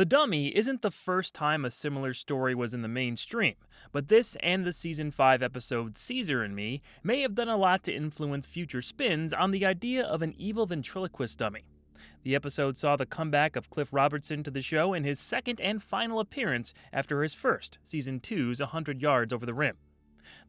The Dummy isn't the first time a similar story was in the mainstream, but this and the Season 5 episode Caesar and Me may have done a lot to influence future spins on the idea of an evil ventriloquist dummy. The episode saw the comeback of Cliff Robertson to the show in his second and final appearance after his first, Season 2's 100 Yards Over the Rim.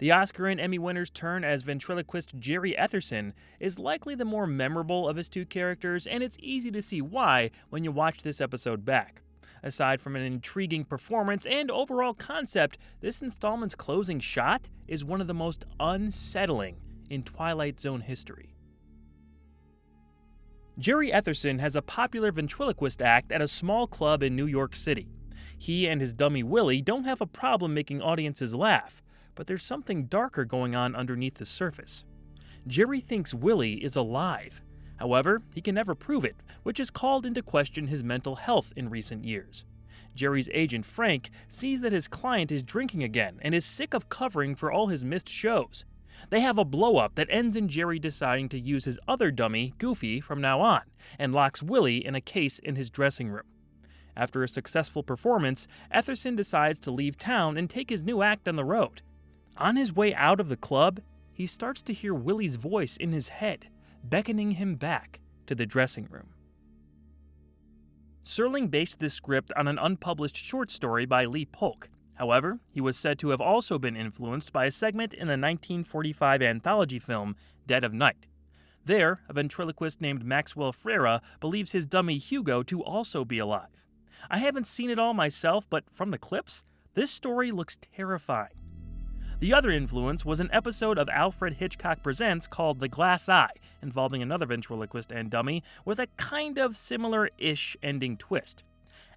The Oscar and Emmy winner's turn as ventriloquist Jerry Etherson is likely the more memorable of his two characters, and it's easy to see why when you watch this episode back. Aside from an intriguing performance and overall concept, this installment's closing shot is one of the most unsettling in Twilight Zone history. Jerry Etherson has a popular ventriloquist act at a small club in New York City. He and his dummy Willie don't have a problem making audiences laugh, but there's something darker going on underneath the surface. Jerry thinks Willie is alive. However, he can never prove it, which has called into question his mental health in recent years. Jerry's agent Frank sees that his client is drinking again and is sick of covering for all his missed shows. They have a blow-up that ends in Jerry deciding to use his other dummy, Goofy, from now on, and locks Willie in a case in his dressing room. After a successful performance, Etherson decides to leave town and take his new act on the road. On his way out of the club, he starts to hear Willie's voice in his head, beckoning him back to the dressing room. Serling based this script on an unpublished short story by Lee Polk. However, he was said to have also been influenced by a segment in the 1945 anthology film Dead of Night. There, a ventriloquist named Maxwell Freire believes his dummy Hugo to also be alive. I haven't seen it all myself, but from the clips, this story looks terrifying. The other influence was an episode of Alfred Hitchcock Presents called The Glass Eye, involving another ventriloquist and dummy with a kind of similar-ish ending twist.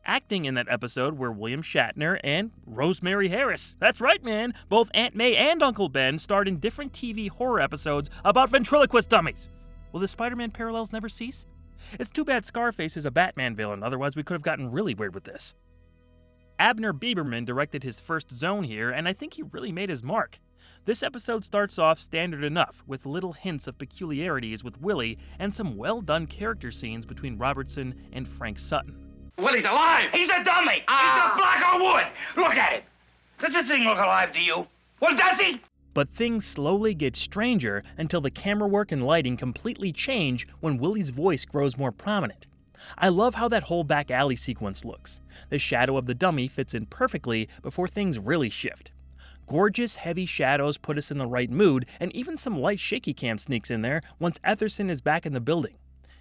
Acting in that episode were William Shatner and Rosemary Harris. That's right, man! Both Aunt May and Uncle Ben starred in different TV horror episodes about ventriloquist dummies. Will the Spider-Man parallels never cease? It's too bad Scarface is a Batman villain, otherwise we could have gotten really weird with this. Abner Bieberman directed his first Zone here, and I think he really made his mark. This episode starts off standard enough, with little hints of peculiarities with Willie and some well-done character scenes between Robertson and Frank Sutton. Willie's alive! He's a dummy! He's the black or wood! Look at it! Does this thing look alive to you? Well, does he? But things slowly get stranger until the camera work and lighting completely change when Willie's voice grows more prominent. I love how that whole back alley sequence looks. The shadow of the dummy fits in perfectly before things really shift. Gorgeous, heavy shadows put us in the right mood, and even some light shaky cam sneaks in there once Etherson is back in the building.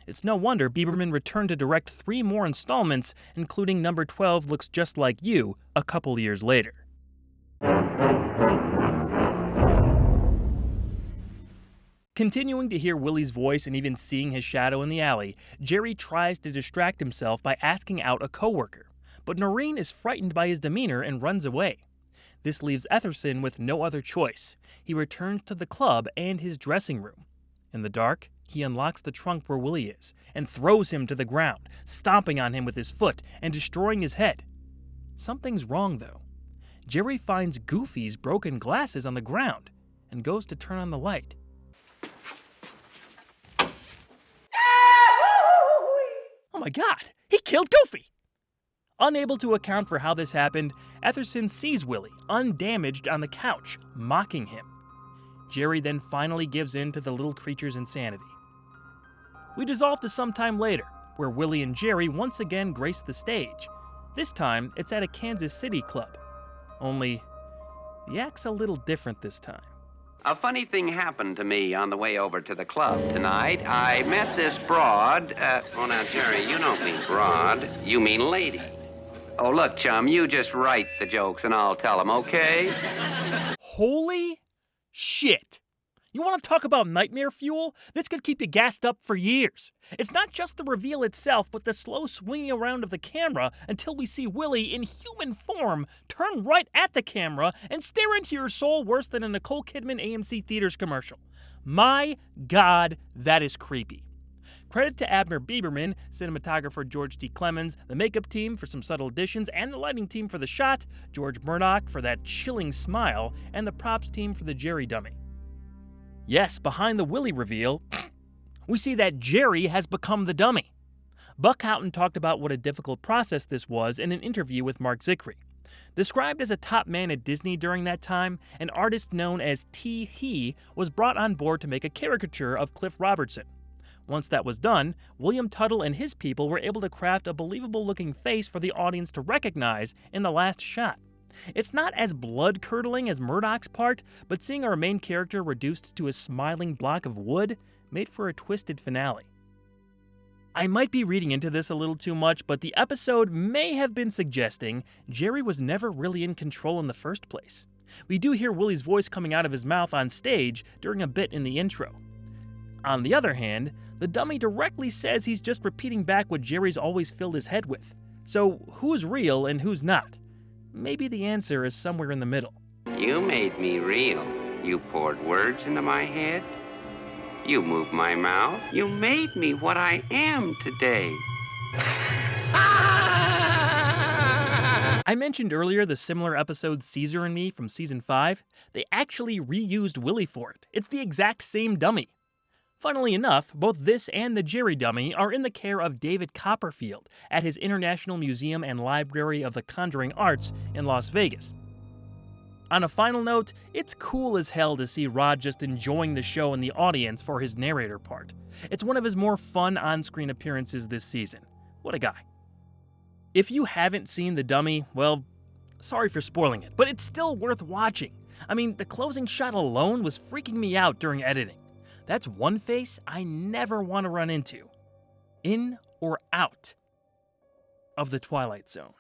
It's no wonder Bieberman returned to direct 3 more installments, including number 12 Looks Just Like You, a couple years later. Continuing to hear Willie's voice and even seeing his shadow in the alley, Jerry tries to distract himself by asking out a coworker. But Noreen is frightened by his demeanor and runs away. This leaves Etherson with no other choice. He returns to the club and his dressing room. In the dark, he unlocks the trunk where Willie is and throws him to the ground, stomping on him with his foot and destroying his head. Something's wrong, though. Jerry finds Goofy's broken glasses on the ground and goes to turn on the light. Oh my god, he killed Goofy! Unable to account for how this happened, Etherson sees Willie, undamaged, on the couch, mocking him. Jerry then finally gives in to the little creature's insanity. We dissolve to some time later, where Willie and Jerry once again grace the stage. This time, it's at a Kansas City club. Only, the act's a little different this time. A funny thing happened to me on the way over to the club tonight. I met this broad, oh now, Jerry, you don't mean broad, you mean lady. Oh, look, chum, you just write the jokes and I'll tell them, okay? Holy shit! You want to talk about nightmare fuel? This could keep you gassed up for years. It's not just the reveal itself, but the slow swinging around of the camera until we see Willie in human form turn right at the camera and stare into your soul worse than a Nicole Kidman AMC Theaters commercial. My God, that is creepy. Credit to Abner Bieberman, cinematographer George D. Clemens, the makeup team for some subtle additions, and the lighting team for the shot, George Murdoch for that chilling smile, and the props team for the Jerry dummy. Yes, behind the Willie reveal, we see that Jerry has become the dummy. Buck Houghton talked about what a difficult process this was in an interview with Mark Zicree. Described as a top man at Disney during that time, an artist known as T. He was brought on board to make a caricature of Cliff Robertson. Once that was done, William Tuttle and his people were able to craft a believable-looking face for the audience to recognize in the last shot. It's not as blood-curdling as Murdoch's part, but seeing our main character reduced to a smiling block of wood made for a twisted finale. I might be reading into this a little too much, but the episode may have been suggesting Jerry was never really in control in the first place. We do hear Willie's voice coming out of his mouth on stage during a bit in the intro. On the other hand, the dummy directly says he's just repeating back what Jerry's always filled his head with. So who's real and who's not? Maybe the answer is somewhere in the middle. You made me real. You poured words into my head. You moved my mouth. You made me what I am today. I mentioned earlier the similar episode Caesar and Me from Season 5. They actually reused Willie for it. It's the exact same dummy. Funnily enough, both this and the Jerry dummy are in the care of David Copperfield at his International Museum and Library of the Conjuring Arts in Las Vegas. On a final note, it's cool as hell to see Rod just enjoying the show and the audience for his narrator part. It's one of his more fun on-screen appearances this season. What a guy. If you haven't seen The Dummy, well, sorry for spoiling it, but it's still worth watching. I mean, the closing shot alone was freaking me out during editing. That's one face I never want to run into. In or out of the Twilight Zone.